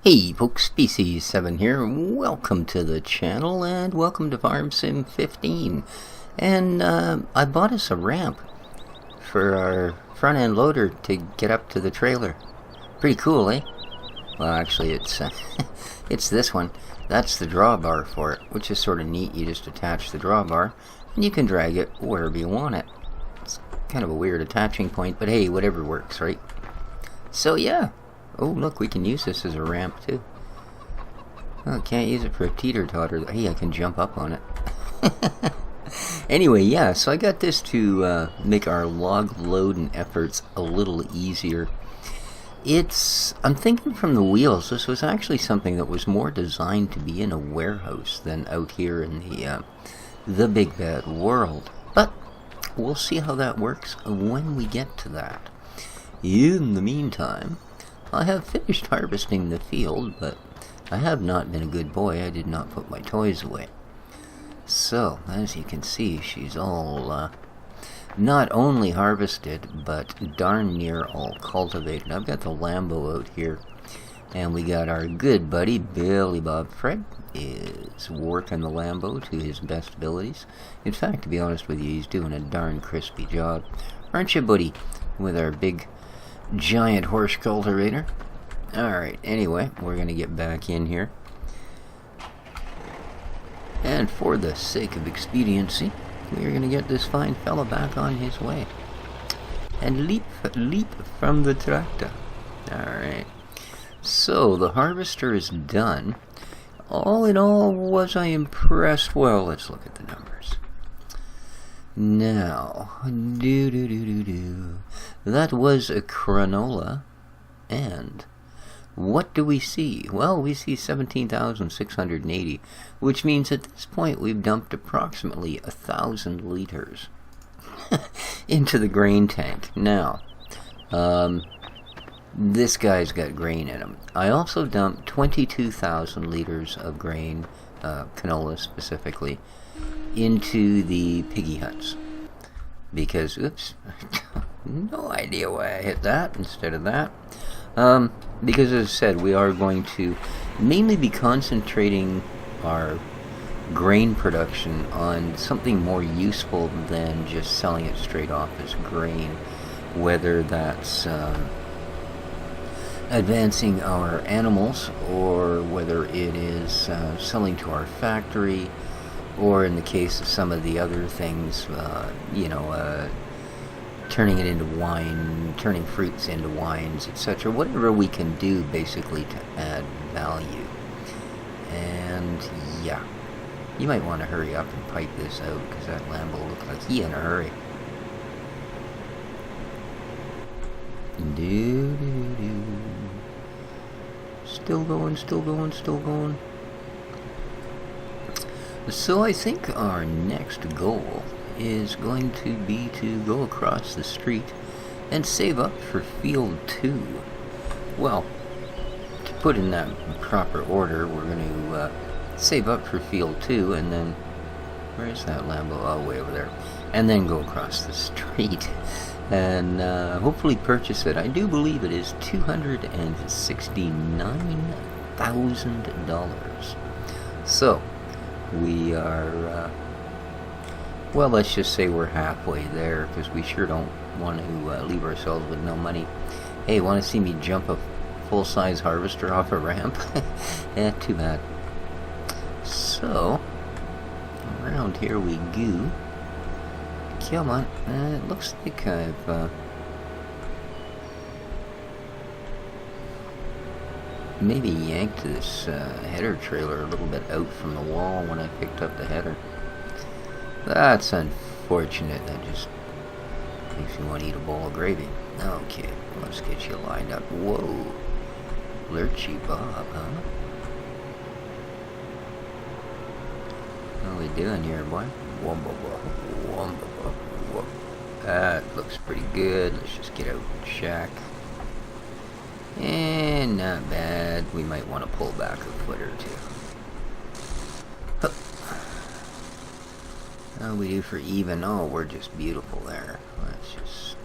Hey folks, Species7 here. Welcome to the channel and welcome to Farm Sim 15. And I bought us a ramp for our front end loader to get up to the trailer. Pretty cool, eh? Well, actually it's it's this one. That's the drawbar for it, which is sort of neat. You just attach the drawbar and you can drag it wherever you want it. It's kind of a weird attaching point, but hey, whatever works, right? So yeah. Oh, look, we can use this as a ramp, too. Oh, can't use it for a teeter-totter. Hey, I can jump up on it. Anyway, yeah, so I got this to make our log loading efforts a little easier. I'm thinking from the wheels, this was actually something that was more designed to be in a warehouse than out here in the big bad world. But we'll see how that works when we get to that. In the meantime, I have finished harvesting the field, but I have not been a good boy. I did not put my toys away. So, as you can see, she's all not only harvested, but darn near all cultivated. I've got the Lambo out here, and we got our good buddy, Billy Bob Fred, is working the Lambo to his best abilities. In fact, to be honest with you, he's doing a darn crispy job. Aren't you, buddy? With our big giant horse cultivator. Alright, anyway, we're going to get back in here. And for the sake of expediency, we're going to get this fine fella back on his way. And leap from the tractor. Alright. So, the harvester is done. All in all, was I impressed? Well, let's look at the numbers. Now, that was a Cronola, and what do we see? Well, we see 17,680, which means at this point we've dumped approximately 1,000 liters into the grain tank. Now, this guy's got grain in him. I also dumped 22,000 liters of grain, canola specifically, into the piggy huts because oops no idea why I hit that instead of that, because as I said, we are going to mainly be concentrating our grain production on something more useful than just selling it straight off as grain, whether that's advancing our animals or whether it is selling to our factory, or in the case of some of the other things, turning it into wine, turning fruits into wines, etc. Whatever we can do, basically, to add value. And, yeah. You might want to hurry up and pipe this out, because that Lambo looks like he's in a hurry. Still going, still going, still going. So I think our next goal is going to be to go across the street and save up for Field 2. Well, to put in that proper order, we're going to save up for Field 2 and then... Where's that Lambo? Oh, way over there. And then go across the street and hopefully purchase it. I do believe it is $269,000. So, we are, well, let's just say we're halfway there, because we sure don't want to leave ourselves with no money. Hey, want to see me jump a full-size harvester off a ramp? Yeah, too bad. So, around here we go. Come on. It looks like I've maybe yanked this header trailer a little bit out from the wall when I picked up the header. That's unfortunate. That just makes me want to eat a bowl of gravy. Okay, let's get you lined up. Whoa. Lurchy Bob, huh? What are we doing here, boy? That looks pretty good. Let's just get out and shack. And not bad. We might want to pull back a foot or two. Hup. How do we do for even? Oh, we're just beautiful there. Let's just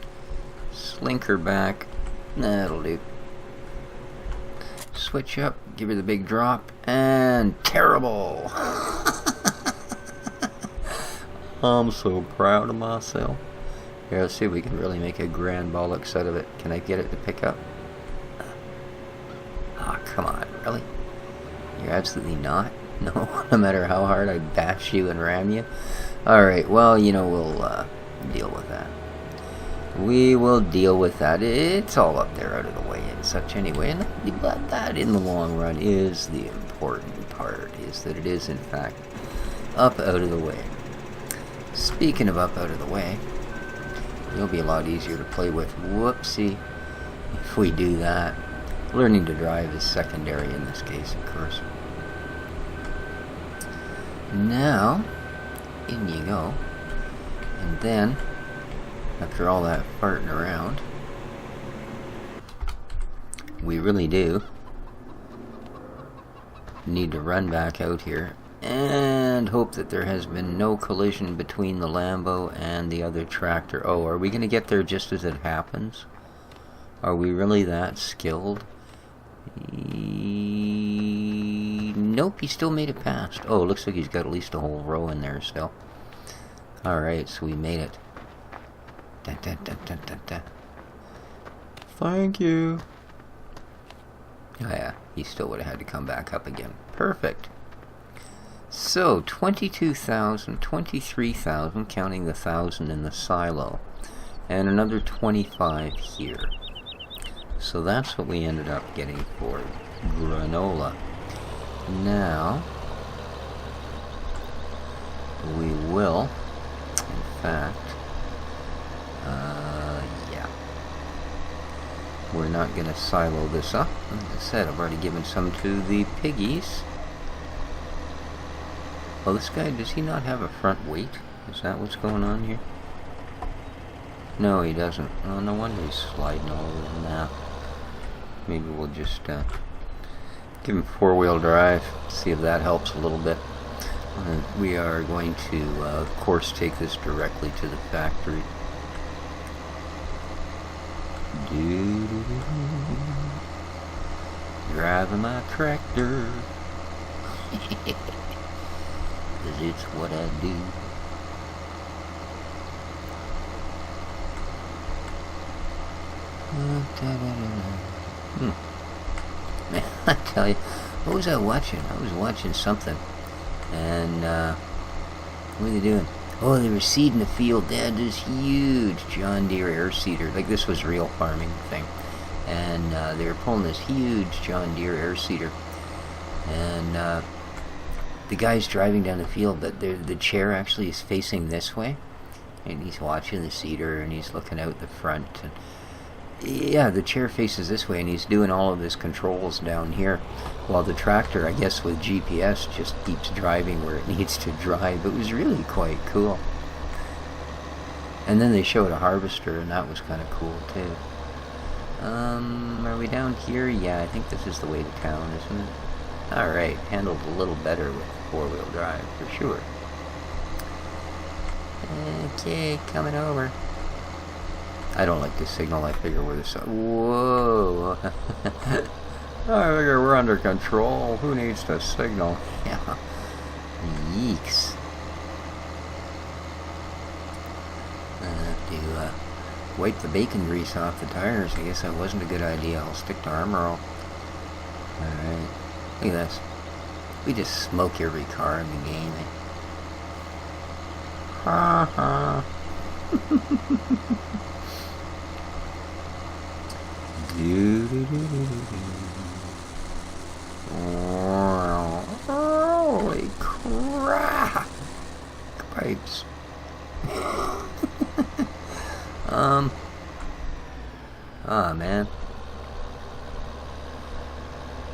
slink her back. That'll do. switch up, give her the big drop, and terrible. I'm so proud of myself. Here, let's see if we can really make a grand bollocks out of it. Can I get it to pick up? Ah, oh, come on, really? You're absolutely not? No, no matter how hard I bash you and ram you? Alright, well, you know, we'll deal with that. We will deal with that. It's all up there out of the way and such anyway. And that, in the long run, is the important part, is that it is, in fact, up out of the way. Speaking of up out of the way, it'll be a lot easier to play with. Whoopsie. If we do that. Learning to drive is secondary in this case, of course. Now, in you go. And then, after all that farting around, we really do need to run back out here and hope that there has been no collision between the Lambo and the other tractor. Oh, are we going to get there just as it happens? Are we really that skilled? Nope, he still made it past. Oh, it looks like he's got at least a whole row in there still. Alright, so we made it. Dun, dun, dun, dun, dun, dun. Thank you. Oh yeah, he still would have had to come back up again. Perfect. So, 22,000, 23,000, counting the 1,000 in the silo. And another 25 here. So that's what we ended up getting for granola. Now, we will, in fact, yeah. We're not going to silo this up. Like I said, I've already given some to the piggies. Well, this guy, does he not have a front weight? Is that what's going on here? No, he doesn't. Oh, no wonder he's sliding all over the map. Maybe we'll just give him four-wheel drive, see if that helps a little bit. We are going to, of course, take this directly to the factory. Driving my tractor. 'Cause it's what I do. Man, I tell you, what was I watching? I was watching something, and what were they doing? Oh, they were seeding the field. They had this huge John Deere air seeder, like this was real farming thing, and they were pulling this huge John Deere air seeder, and the guy's driving down the field, but the chair actually is facing this way, and he's watching the seeder, and he's looking out the front, and yeah, the chair faces this way, and he's doing all of his controls down here, while the tractor, I guess with GPS, just keeps driving where it needs to drive. It was really quite cool. And then they showed a harvester, and that was kind of cool too. Are we down here? Yeah, I think this is the way to town, isn't it? Alright, handled a little better with four-wheel drive, for sure. Okay, coming over. I don't like to signal. I figure we're the sun. Whoa! I figure we're under control. Who needs to signal? Yeah. Yeeks. I have to wipe the bacon grease off the tires. I guess that wasn't a good idea. I'll stick to Armor All. Alright. Look at this. We just smoke every car in the game. Ha ha. Holy crap! Pipes. Oh man.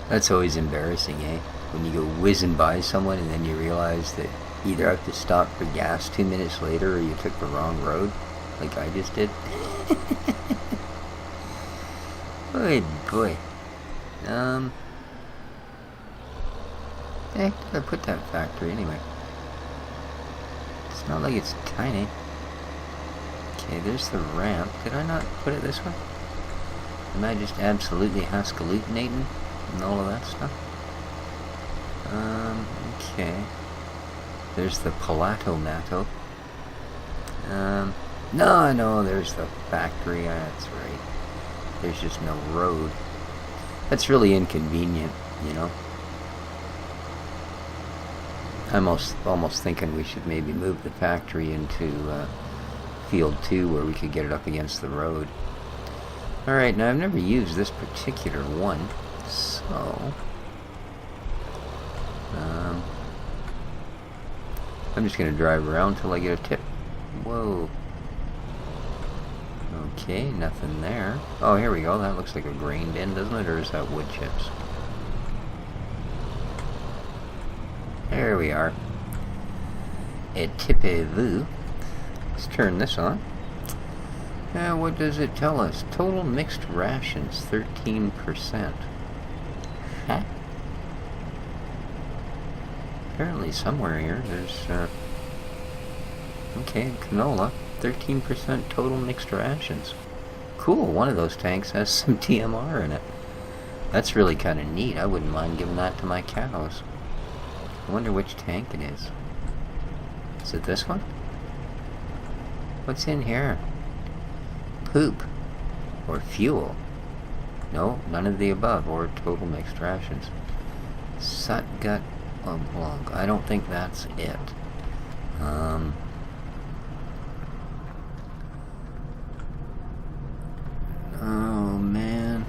That's always embarrassing, eh? When you go whizzing by someone and then you realize that you either have to stop for gas 2 minutes later or you took the wrong road, like I just did. Boy, boy. Heck, did I put that factory anyway? It's not like it's tiny. Okay, there's the ramp. Did I not put it this way? Am I just absolutely hascalutinating? and all of that stuff. Okay. There's the Palato Matto. No, there's the factory. That's right. There's just no road. That's really inconvenient, you know. I'm almost thinking we should maybe move the factory into Field 2 where we could get it up against the road. Alright, now I've never used this particular one, so... I'm just going to drive around till I get a tip. Whoa. Okay, nothing there. Oh, here we go. That looks like a grain bin, doesn't it? Or is that wood chips? There we are. Et tippez-vous. Let's turn this on. Now, what does it tell us? Total mixed rations, 13%. Huh? Apparently somewhere here there's, okay, canola. 13% total mixed rations. Cool, one of those tanks has some TMR in it. That's really kind of neat. I wouldn't mind giving that to my cows. I wonder which tank it is. Is it this one? What's in here? Poop. Or fuel. No, none of the above. Or total mixed rations. Sutgut oblong. I don't think that's it. Oh man.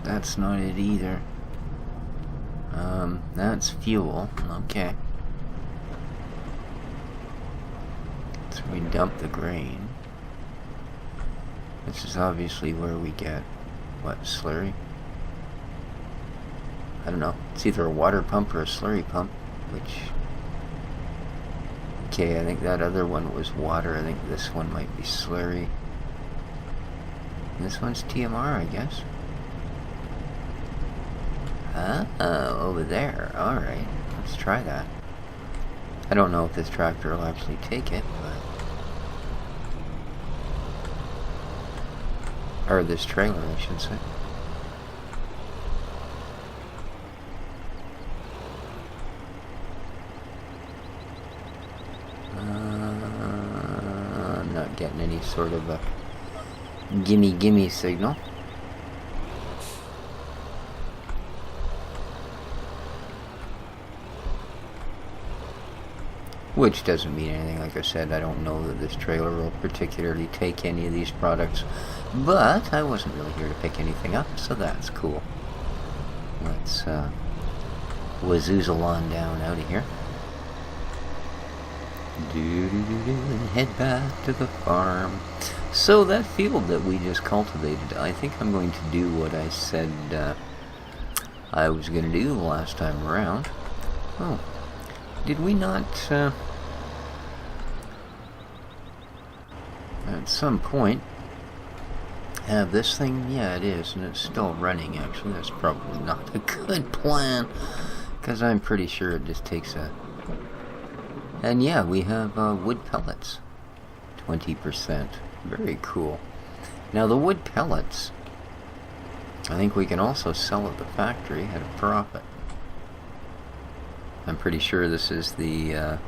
That's not it either. That's fuel. Okay. So we dump the grain. This is obviously where we get, what, slurry? I don't know. It's either a water pump or a slurry pump, which... Okay, I think that other one was water. I think this one might be slurry. This one's TMR, I guess. Oh, over there. Alright, let's try that. I don't know if this tractor will actually take it, but... Or this trailer, I should say. I'm not getting any sort of a gimme signal. Which doesn't mean anything. Like I said, I don't know that this trailer will particularly take any of these products, but I wasn't really here to pick anything up, so that's cool. Let's wazoozle on down out of here. And head back to the farm. So that field that we just cultivated, I think I'm going to do what I said I was going to do the last time around. Oh, did we not at some point have this thing? Yeah, it is, and it's still running. Actually, that's probably not a good plan, because I'm pretty sure it just takes a... And yeah, we have wood pellets, 20%. Very cool. Now the wood pellets, I think we can also sell at the factory at a profit. I'm pretty sure this is the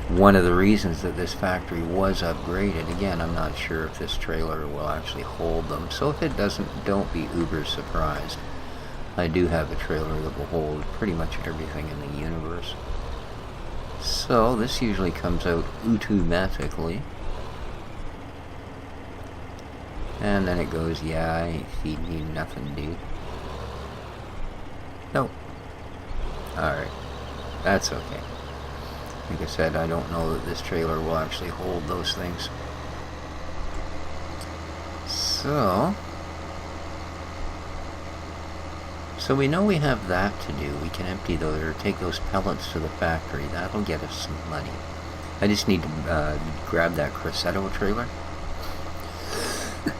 one of the reasons that this factory was upgraded. Again, I'm not sure if this trailer will actually hold them, so if it doesn't, don't be uber surprised. I do have a trailer that will hold pretty much everything in the universe. So this usually comes out automatically. And then it goes, yeah, I ain't feeding you nothing, dude. Nope. Alright. That's okay. Like I said, I don't know that this trailer will actually hold those things. So we know we have that to do. We can empty those, or take those pellets to the factory. That'll get us some money. I just need to grab that Crescendo trailer.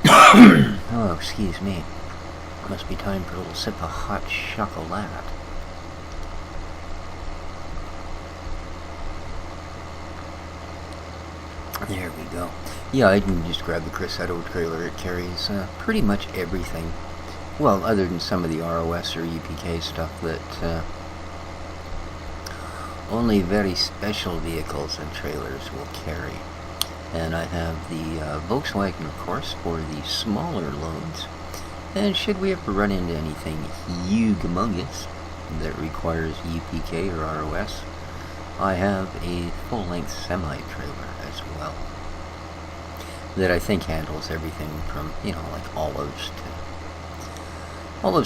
Oh, excuse me. Must be time for a little sip of hot chocolate. There we go. Yeah, I can just grab the Crescendo trailer. It carries pretty much everything well, other than some of the ROS or UPK stuff that only very special vehicles and trailers will carry. And I have the Volkswagen, of course, for the smaller loads. And should we ever run into anything humongous that requires UPK or ROS, I have a full-length semi-trailer as well that I think handles everything from, you know, like olives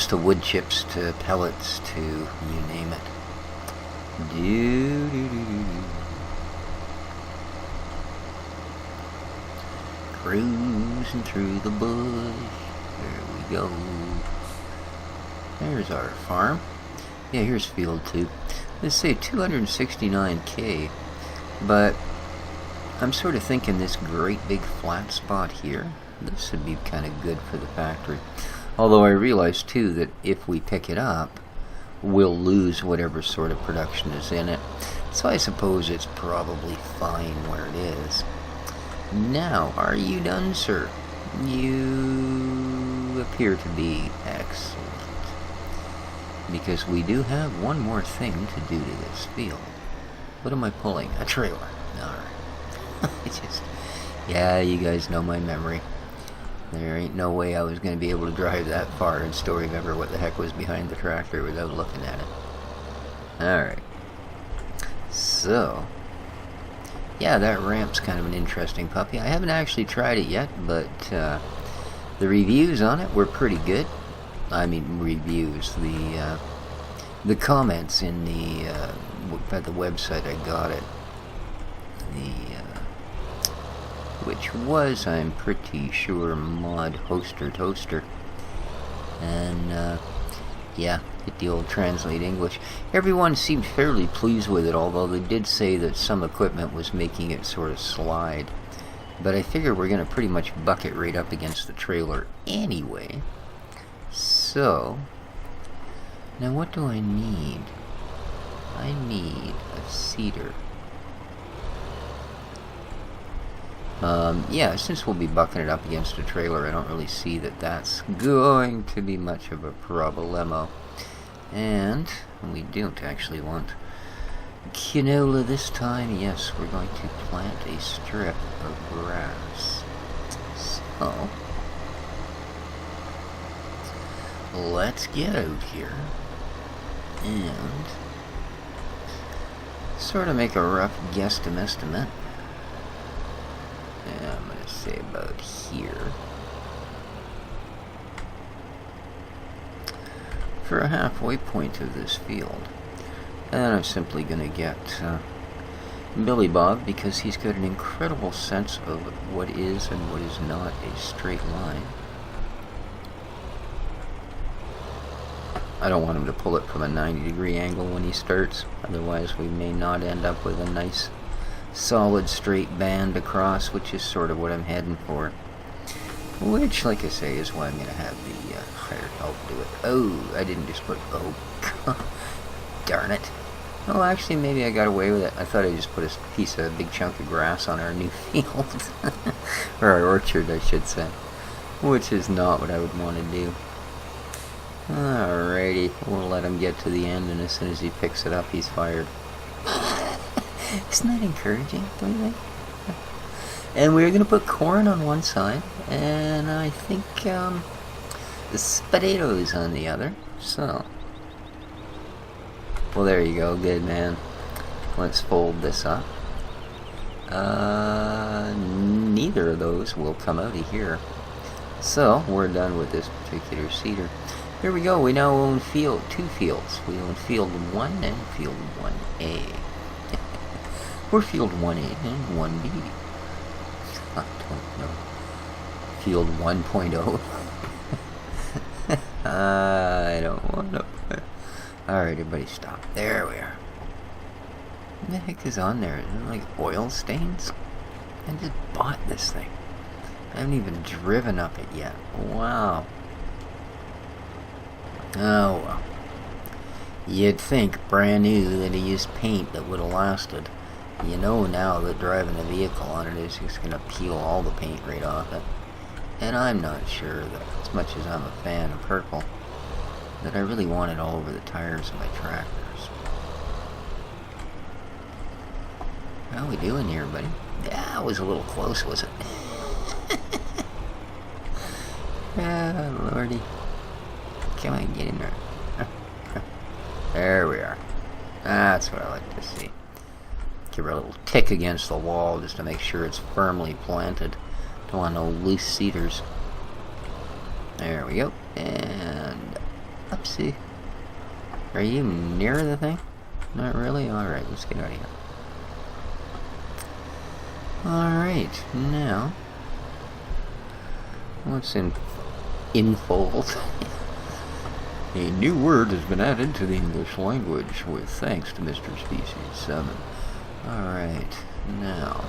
to wood chips to pellets to you name it. Cruising through the bush. There we go. There's our farm. Yeah, here's field 2. Let's say 269K, but I'm sort of thinking this great big flat spot here, this would be kind of good for the factory. Although I realize too that if we pick it up, we'll lose whatever sort of production is in it. So I suppose it's probably fine where it is. Now, are you done, sir? You appear to be excellent. Because we do have one more thing to do to this field. What am I pulling? A trailer. Alright. Yeah, you guys know my memory. There ain't no way I was going to be able to drive that far and still remember what the heck was behind the tractor without looking at it. Alright. So, yeah, that ramp's kind of an interesting puppy. I haven't actually tried it yet, but the reviews on it were pretty good. I mean, reviews. The comments in the at the website I got it. Which was, I'm pretty sure, Mod Hoster Toaster. And, yeah, get the old Translate English. Everyone seemed fairly pleased with it, although they did say that some equipment was making it sort of slide. But I figure we're going to pretty much buck it right up against the trailer anyway. So, now what do I need? I need a seeder. Yeah, since we'll be bucking it up against a trailer, I don't really see that that's going to be much of a problemo. And we don't actually want canola this time. Yes, we're going to plant a strip of grass. So, let's get out here and sort of make a rough guesstimate. I'm going to say about here for a halfway point of this field. And I'm simply going to get Billy Bob, because he's got an incredible sense of what is and what is not a straight line. I don't want him to pull it from a 90-degree angle when he starts, otherwise we may not end up with a nice solid straight band across, which is sort of what I'm heading for. Which, like I say, is why I'm going to have the hired help do it. Oh, I didn't just put... Oh, darn it. Oh, actually, maybe I got away with it. I thought I just put a big chunk of grass on our new field. Or our orchard, I should say. Which is not what I would want to do. Alrighty, we'll let him get to the end, and as soon as he picks it up, he's fired. Isn't that encouraging, don't you think? And we're going to put corn on one side, and I think the potatoes on the other. So, well, there you go. Good, man. Let's fold this up. Neither of those will come out of here. So, we're done with this particular seeder. Here we go. We now own two fields. We own field 1 and field 1A. Or field 1A and 1B. I don't know. Field 1.0. I don't want to. Alright, everybody stop. There we are. What the heck is on there? Is it like oil stains? I just bought this thing. I haven't even driven up it yet. Wow. Oh well. You'd think brand new that he used paint that would have lasted. You know now that driving a vehicle on it is just going to peel all the paint right off it. And I'm not sure that, as much as I'm a fan of purple, that I really want it all over the tires of my tractors. How we doing here, buddy? Yeah, it was a little close, was it? Ah, lordy. Come on, get in there. There we are. That's what I like to see. Give her a little tick against the wall just to make sure it's firmly planted. Don't want no loose cedars. There we go. And upsie. Are you near the thing? Not really? Alright, let's get out of here. Alright, now what's in fold? A new word has been added to the English language with thanks to Mr. Species 7. Alright, now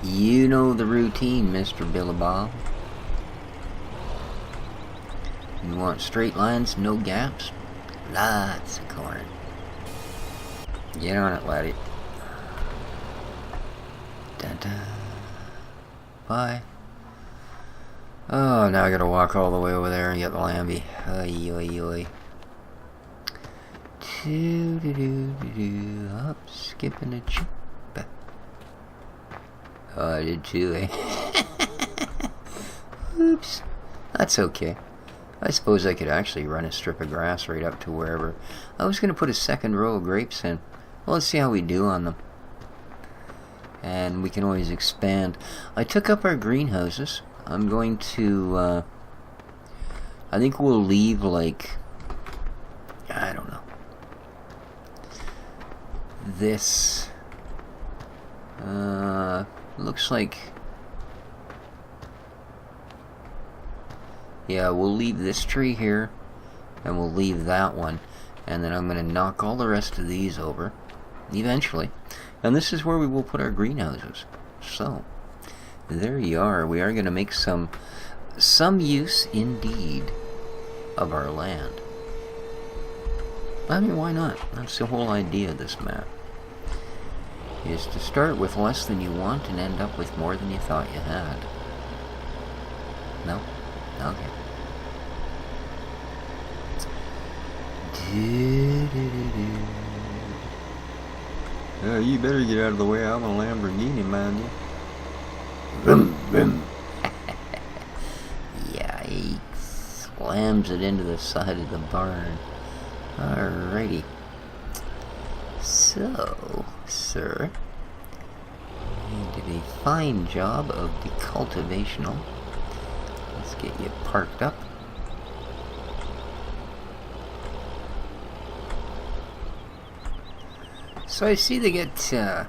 you know the routine, Mr. Billybob. You want straight lines, no gaps? Lots of corn. Get on it, laddie. Dun-dun. Bye. Oh, now I gotta walk all the way over there and get the Lambie. Oy, oy, oy. Doo-doo-doo-doo-doo. Up, skipping a jump. Oh, I did too, eh? Oops. That's okay. I suppose I could actually run a strip of grass right up to wherever. I was gonna put a second row of grapes in. Well, let's see how we do on them. And we can always expand. I took up our greenhouses. I'm going to, I think we'll leave, like, I don't know, this, looks like, yeah, we'll leave this tree here, and we'll leave that one, and then I'm going to knock all the rest of these over, eventually, and this is where we will put our greenhouses. So there you are. We are going to make some use indeed of our land. I mean, why not? That's the whole idea of this map, is to start with less than you want and end up with more than you thought you had. No? Okay. You better get out of the way. I'm a Lamborghini, man. Vroom, vroom. Yeah, he slams it into the side of the barn. Alrighty. So, sir, you did a fine job of the cultivational. Let's get you parked up. So I see they get a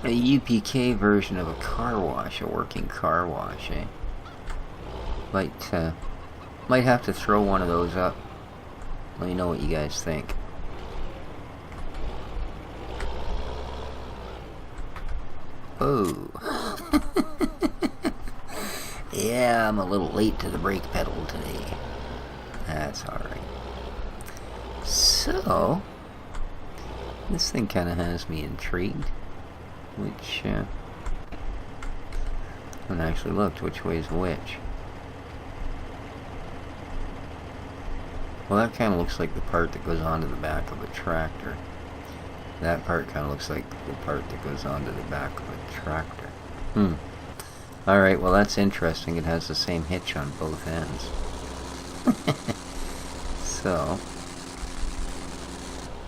UPK version of a car wash, a working car wash, eh? Might have to throw one of those up. Let me know what you guys think. Oh. Yeah, I'm a little late to the brake pedal today. That's alright. So, this thing kind of has me intrigued. Which, I haven't actually looked which way is which. Well, that kind of looks like the part that goes onto the back of a tractor. That part kind of looks like the part that goes onto the back of a tractor. Alright, well that's interesting. It has the same hitch on both ends. So,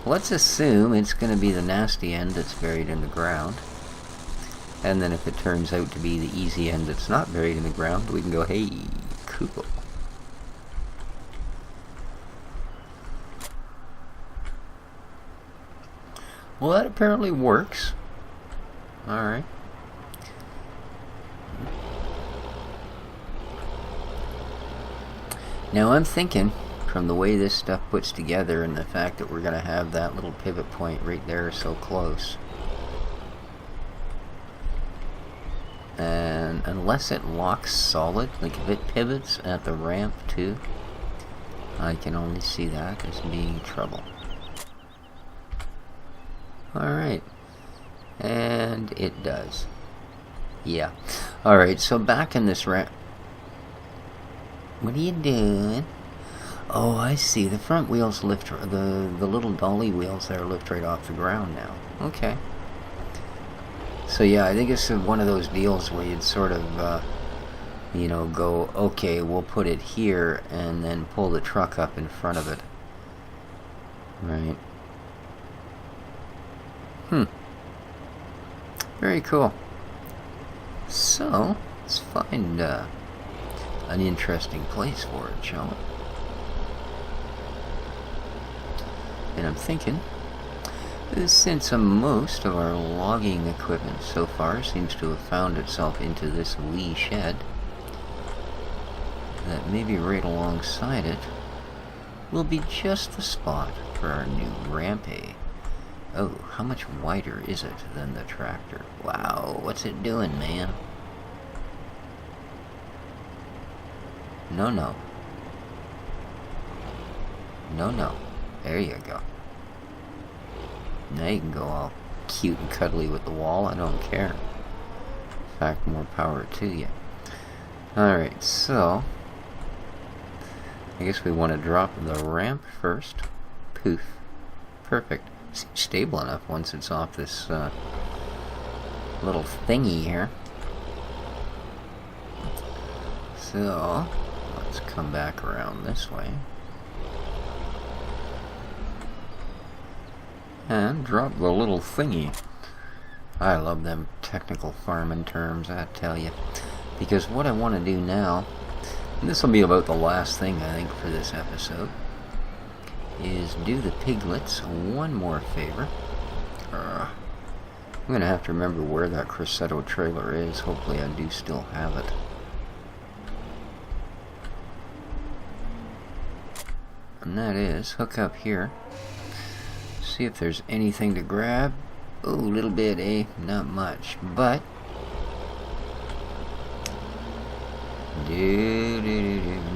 let's assume it's going to be the nasty end that's buried in the ground. And then if it turns out to be the easy end that's not buried in the ground, we can go, hey, cool. Well, that apparently works. Alright. Now I'm thinking, from the way this stuff puts together and the fact that we're going to have that little pivot point right there so close, and unless it locks solid, like if it pivots at the ramp too, I can only see that as being trouble. Alright, And it does. Yeah. Alright, so back in this ramp. What are you doing? Oh, I see. The front wheels lift, the little dolly wheels there lift right off the ground now. Okay. So yeah, I think it's one of those deals where you'd sort of, you know, go, okay, we'll put it here, and then pull the truck up in front of it. Right. Very cool. So, let's find an interesting place for it, shall we? And I'm thinking, since most of our logging equipment so far seems to have found itself into this wee shed, that maybe right alongside it will be just the spot for our new rampay. Oh, how much wider is it than the tractor? Wow, what's it doing, man? No, no. No, no. There you go. Now you can go all cute and cuddly with the wall. I don't care. In fact, more power to you. Alright, so I guess we want to drop the ramp first. Poof. Perfect. Seems stable enough once it's off this little thingy here. So let's come back around this way. And drop the little thingy. I love them technical farming terms, I tell you. Because what I want to do now, and this will be about the last thing I think for this episode, is do the piglets one more favor. I'm going to have to remember where that Crescendo trailer is. Hopefully I do still have it. And that is, hook up here. See if there's anything to grab. Oh, a little bit, eh? Not much, but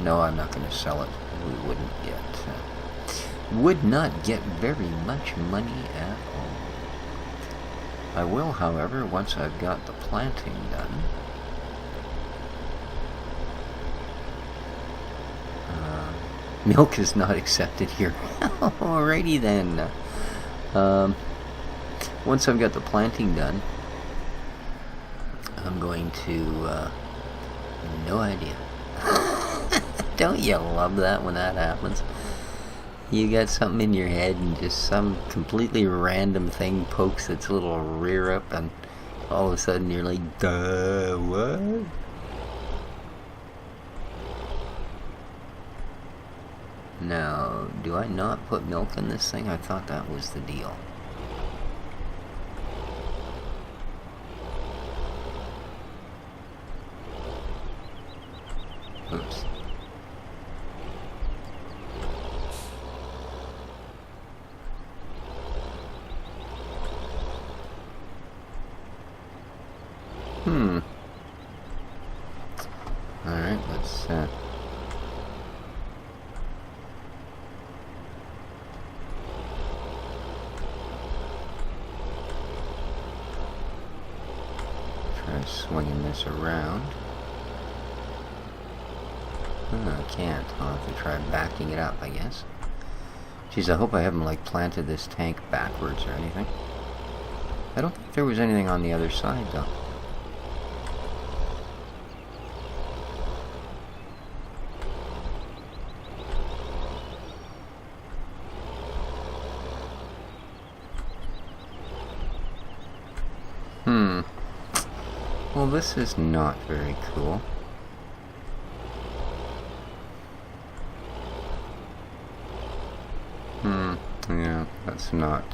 no, I'm not going to sell it. We wouldn't get would not get very much money at all. I will, however, once I've got the planting done. Milk is not accepted here. Alrighty then. Once I've got the planting done, I'm going to, no idea. Don't you love that when that happens? You got something in your head and just some completely random thing pokes its little rear up and all of a sudden you're like, duh, what? Now, do I not put milk in this thing? I thought that was the deal. Oops. Alright, let's try swinging this around. I can't. I'll have to try backing it up, I guess. Geez, I hope I haven't, like, planted this tank backwards or anything. I don't think there was anything on the other side, though. Well, this is not very cool. Yeah, that's not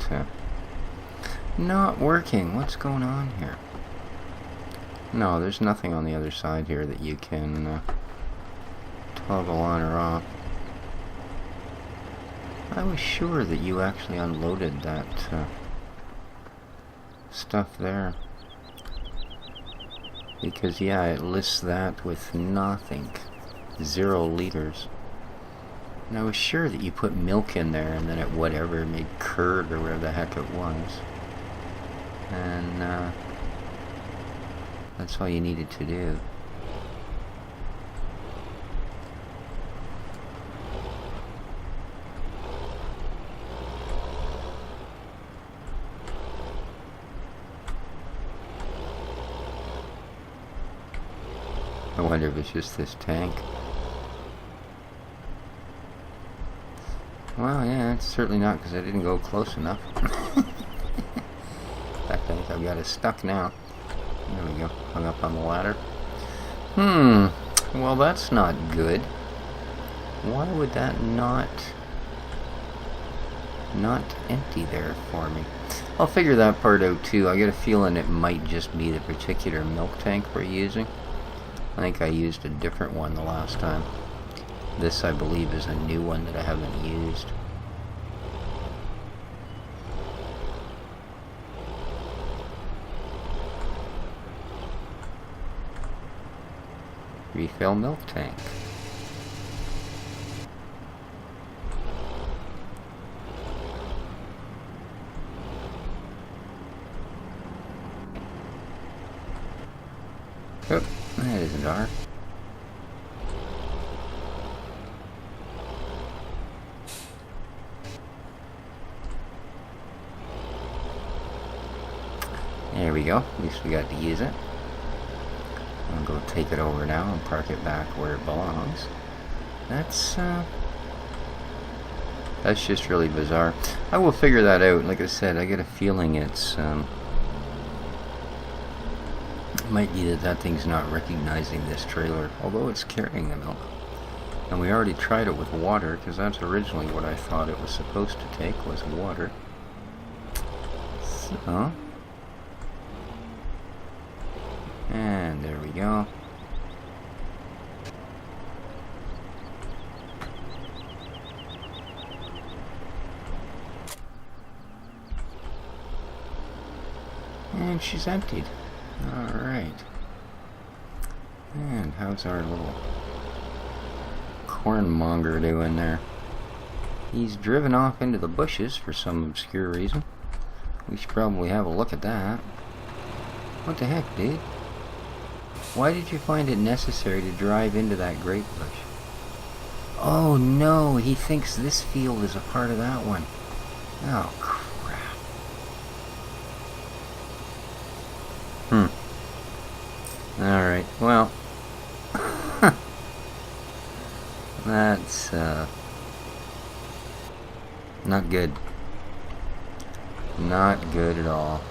working. What's going on here? No, there's nothing on the other side here that you can toggle on or off. I was sure that you actually unloaded that stuff there. Because, yeah, it lists that with nothing. 0 liters. And I was sure that you put milk in there and then it whatever made curd or whatever the heck it was. And that's all you needed to do. I wonder if it's just this tank. Well, yeah, it's certainly not, because I didn't go close enough. In fact, I think I've got it stuck now. There we go, hung up on the ladder. Well, that's not good. Why would that not empty there for me? I'll figure that part out too. I get a feeling it might just be the particular milk tank we're using. I think I used a different one the last time. This, I believe, is a new one that I haven't used. Refill milk tank. Oh, that isn't our. There we go. At least we got to use it. I'll go take it over now and park it back where it belongs. That's just really bizarre. I will figure that out. Like I said, I get a feeling it's might be that thing's not recognizing this trailer, although it's carrying the milk. And we already tried it with water, because that's originally what I thought it was supposed to take, was water. So, and there we go. And she's emptied. Alright. And how's our little cornmonger doing there? He's driven off into the bushes for some obscure reason. We should probably have a look at that. What the heck, dude? Why did you find it necessary to drive into that grape bush? Oh no, he thinks this field is a part of that one. Oh, crap. Alright, well, that's, not good. Not good at all.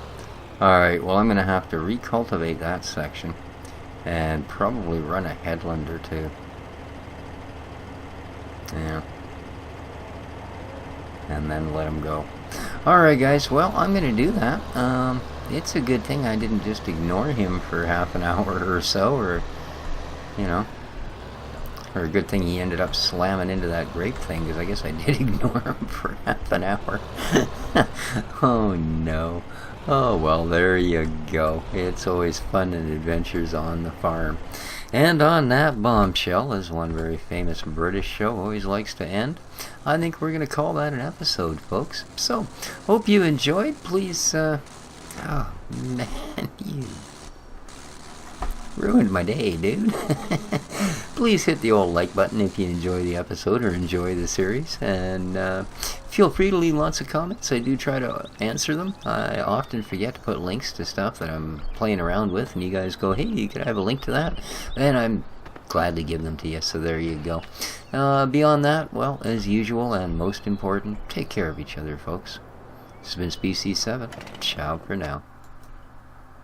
Alright, well, I'm going to have to recultivate that section and probably run a headland or two. Yeah. And then let him go. Alright, guys, well, I'm going to do that. It's a good thing I didn't just ignore him for half an hour or so, or, you know, or a good thing he ended up slamming into that grape thing, because I guess I did ignore him for half an hour. Oh no. Oh well, there you go. It's always fun and adventures on the farm. And on that bombshell, as one very famous British show always likes to end, I think we're going to call that an episode, folks. So, hope you enjoyed. Please, oh man, you ruined my day, dude. Please hit the old like button if you enjoy the episode or enjoy the series, and feel free to leave lots of comments. I do try to answer them. I often forget to put links to stuff that I'm playing around with, and you guys go, hey, could I have a link to that? And I'm gladly give them to you, so there you go. Beyond that, well, as usual, and most important, take care of each other, folks. This has been Species 7. Ciao for now.